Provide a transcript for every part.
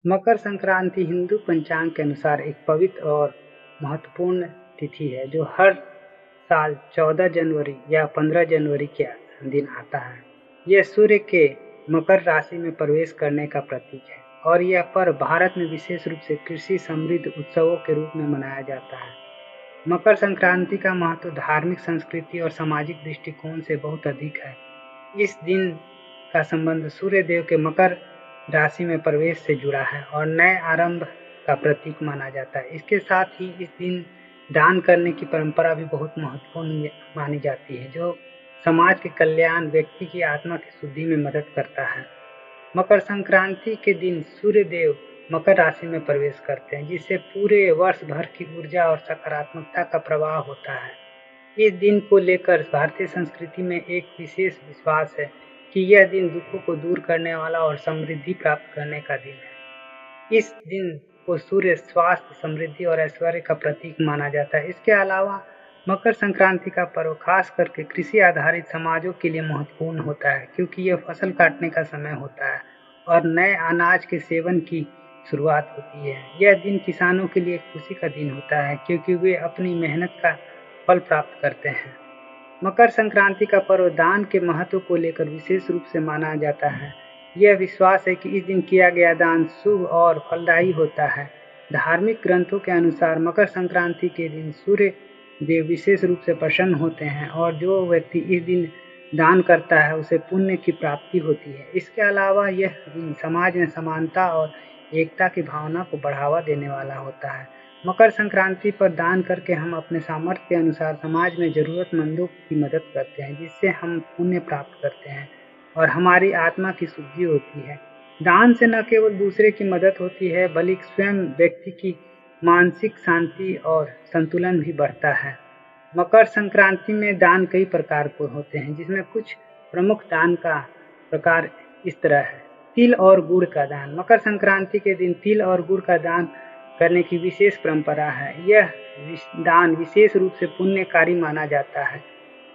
मकर संक्रांति हिंदू पंचांग के अनुसार एक पवित्र और महत्वपूर्ण तिथि है जो हर साल 14 जनवरी या 15 जनवरी के दिन आता है। यह सूर्य के मकर राशि में प्रवेश करने का प्रतीक है और यह पर्व भारत में विशेष रूप से कृषि समृद्ध उत्सवों के रूप में मनाया जाता है। मकर संक्रांति का महत्व धार्मिक, संस्कृति और सामाजिक दृष्टिकोण से बहुत अधिक है। इस दिन का संबंध सूर्य देव के मकर राशि में प्रवेश से जुड़ा है और नए आरंभ का प्रतीक माना जाता है। इसके साथ ही इस दिन दान करने की परंपरा भी बहुत महत्वपूर्ण मानी जाती है, जो समाज के कल्याण, व्यक्ति की आत्मा की शुद्धि में मदद करता है। मकर संक्रांति के दिन सूर्य देव मकर राशि में प्रवेश करते हैं, जिससे पूरे वर्ष भर की ऊर्जा और सकारात्मकता का प्रवाह होता है। इस दिन को लेकर भारतीय संस्कृति में एक विशेष विश्वास है कि यह दिन दुखों को दूर करने वाला और समृद्धि प्राप्त करने का दिन है। इस दिन को सूर्य, स्वास्थ्य, समृद्धि और ऐश्वर्य का प्रतीक माना जाता है। इसके अलावा मकर संक्रांति का पर्व खास करके कृषि आधारित समाजों के लिए महत्वपूर्ण होता है, क्योंकि यह फसल काटने का समय होता है और नए अनाज के सेवन की शुरुआत होती है। यह दिन किसानों के लिए खुशी का दिन होता है, क्योंकि वे अपनी मेहनत का फल प्राप्त करते हैं। मकर संक्रांति का पर्व दान के महत्व को लेकर विशेष रूप से माना जाता है। यह विश्वास है कि इस दिन किया गया दान शुभ और फलदायी होता है। धार्मिक ग्रंथों के अनुसार मकर संक्रांति के दिन सूर्य देव विशेष रूप से प्रसन्न होते हैं और जो व्यक्ति इस दिन दान करता है उसे पुण्य की प्राप्ति होती है। इसके अलावा यह दिन समाज में समानता और एकता की भावना को बढ़ावा देने वाला होता है। मकर संक्रांति पर दान करके हम अपने सामर्थ्य के अनुसार समाज में जरूरतमंदों की मदद करते हैं, जिससे हम पुण्य प्राप्त करते हैं और हमारी आत्मा की शुद्धि होती है। दान से न केवल दूसरे की मदद होती है, बल्कि स्वयं व्यक्ति की मानसिक शांति और संतुलन भी बढ़ता है। मकर संक्रांति में दान कई प्रकार के होते हैं, जिसमें कुछ प्रमुख दान का प्रकार इस तरह है। तिल और गुड़ का दान। मकर संक्रांति के दिन तिल और गुड़ का दान करने की विशेष परंपरा है। यह दान विशेष रूप से पुण्यकारी माना जाता है।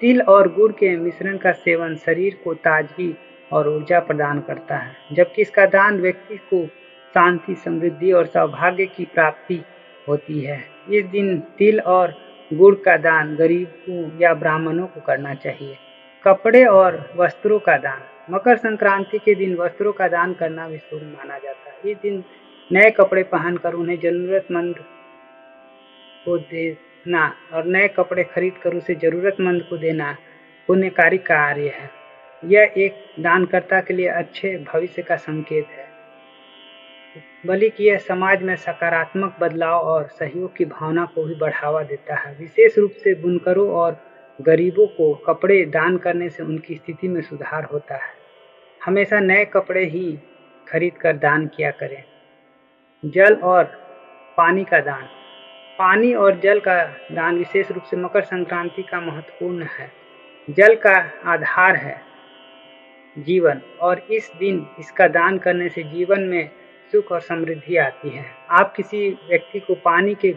तिल और गुड़ के मिश्रण का सेवन शरीर को ताजगी और ऊर्जा प्रदान करता है, जबकि इसका दान व्यक्ति को शांति, समृद्धि और सौभाग्य की प्राप्ति होती है। इस दिन तिल और गुड़ का दान गरीबों या ब्राह्मणों को करना चाहिए। कपड़े और वस्त्रों का दान। मकर संक्रांति के दिन वस्त्रों का दान करना भी शुभ माना जाता है। इस दिन नए कपड़े पहनकर उन्हें जरूरतमंद को देना और नए कपड़े खरीदकर उसे जरूरतमंद को देना पुण्यकारी कार्य है। यह एक दानकर्ता के लिए अच्छे भविष्य का संकेत है, बल्कि यह समाज में सकारात्मक बदलाव और सहयोग की भावना को भी बढ़ावा देता है। विशेष रूप से बुनकरों और गरीबों को कपड़े दान करने से उनकी स्थिति में सुधार होता है। हमेशा नए कपड़े ही खरीद कर दान किया करें। जल और पानी का दान। पानी और जल का दान विशेष रूप से मकर संक्रांति का महत्वपूर्ण है। जल का आधार है जीवन और इस दिन इसका दान करने से जीवन में सुख और समृद्धि आती है। आप किसी व्यक्ति को पानी के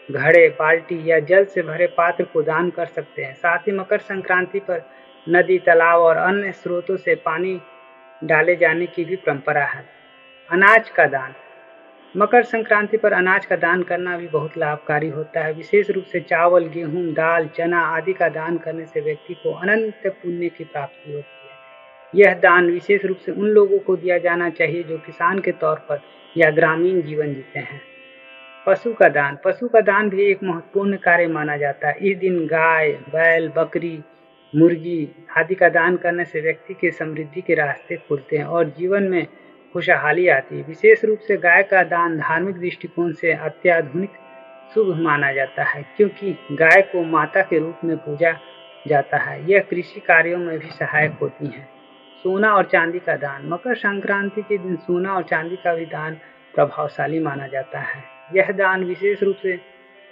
घड़े, बाल्टी या जल से भरे पात्र को दान कर सकते हैं। साथ ही मकर संक्रांति पर नदी, तालाब और अन्य स्रोतों से पानी डाले जाने की भी परंपरा है। अनाज का दान। मकर संक्रांति पर अनाज का दान करना भी बहुत लाभकारी होता है। विशेष रूप से चावल, गेहूं, दाल, चना आदि का दान करने से व्यक्ति को अनंत पुण्य की प्राप्ति होती है। यह दान विशेष रूप से उन लोगों को दिया जाना चाहिए जो किसान के तौर पर या ग्रामीण जीवन जीते हैं। पशु का दान। पशु का दान भी एक महत्वपूर्ण कार्य माना जाता है। इस दिन गाय, बैल, बकरी, मुर्गी आदि का दान करने से व्यक्ति के समृद्धि के रास्ते खुलते हैं और जीवन में खुशहाली आती है। विशेष रूप से गाय का दान धार्मिक दृष्टिकोण से अत्याधुनिक शुभ माना जाता है, क्योंकि गाय को माता के रूप में पूजा जाता है। यह कृषि कार्यों में भी सहायक होती है। सोना और चांदी का दान। मकर संक्रांति के दिन सोना और चांदी का भी दान प्रभावशाली माना जाता है। यह दान विशेष रूप से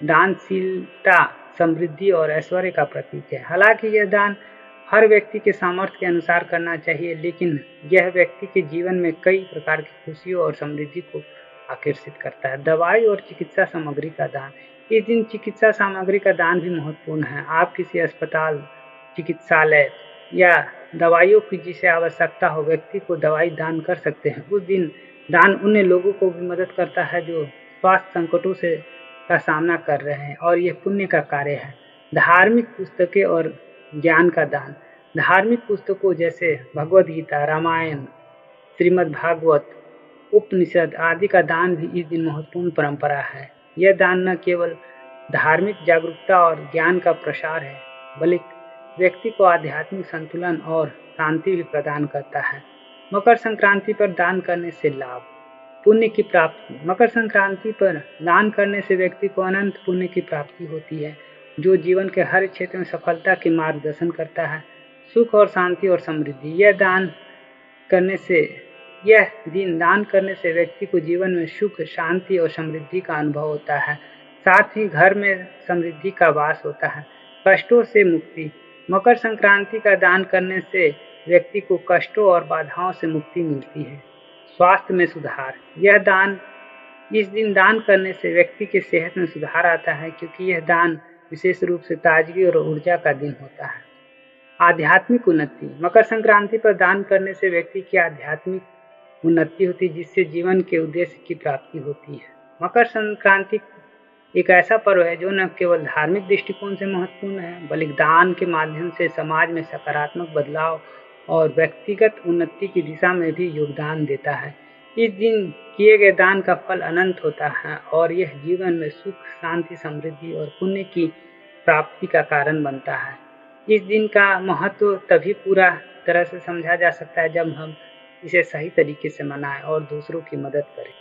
दानशीलता, समृद्धि और ऐश्वर्य का प्रतीक है। हालांकि यह दान हर व्यक्ति के सामर्थ्य के अनुसार करना चाहिए, लेकिन यह व्यक्ति के जीवन में कई प्रकार की खुशियों और समृद्धि को आकर्षित करता है। दवाई और चिकित्सा सामग्री का दान। इस दिन चिकित्सा सामग्री का दान भी महत्वपूर्ण है। आप किसी अस्पताल, चिकित्सालय या दवाइयों की जिसे आवश्यकता हो व्यक्ति को दवाई दान कर सकते हैं। उस दिन दान उन लोगों को भी मदद करता है जो स्वास्थ्य संकटों से का सामना कर रहे हैं और यह पुण्य का कार्य है। धार्मिक पुस्तकें और ज्ञान का दान। धार्मिक पुस्तकों जैसे भगवद गीता, रामायण, श्रीमद् भागवत, उपनिषद आदि का दान भी इस दिन महत्वपूर्ण परंपरा है। यह दान न केवल धार्मिक जागरूकता और ज्ञान का प्रसार है, बल्कि व्यक्ति को आध्यात्मिक संतुलन और शांति भी प्रदान करता है। मकर संक्रांति पर दान करने से लाभ। पुण्य की प्राप्ति। मकर संक्रांति पर दान करने से व्यक्ति को अनंत पुण्य की प्राप्ति होती है, जो जीवन के हर क्षेत्र में सफलता के मार्गदर्शन करता है। सुख और शांति और समृद्धि। यह दिन दान करने से व्यक्ति को जीवन में सुख, शांति और समृद्धि का अनुभव होता है। साथ ही घर में समृद्धि का वास होता है। कष्टों से मुक्ति। मकर संक्रांति का दान करने से व्यक्ति को कष्टों और बाधाओं से मुक्ति मिलती है। स्वास्थ्य में सुधार। इस दिन दान करने से व्यक्ति की सेहत में सुधार आता है, क्योंकि यह दान विशेष रूप से ताजगी और ऊर्जा का दिन होता है। आध्यात्मिक उन्नति। मकर संक्रांति पर दान करने से व्यक्ति की आध्यात्मिक उन्नति होती है, जिससे जीवन के उद्देश्य की प्राप्ति होती है। मकर संक्रांति एक ऐसा पर्व है जो न केवल धार्मिक दृष्टिकोण से महत्वपूर्ण है, बल्कि दान के माध्यम से समाज में सकारात्मक बदलाव और व्यक्तिगत उन्नति की दिशा में भी योगदान देता है। इस दिन किए गए दान का फल अनंत होता है और यह जीवन में सुख, शांति, समृद्धि और पुण्य की प्राप्ति का कारण बनता है। इस दिन का महत्व तभी पूरा तरह से समझा जा सकता है जब हम इसे सही तरीके से मनाएं और दूसरों की मदद करें।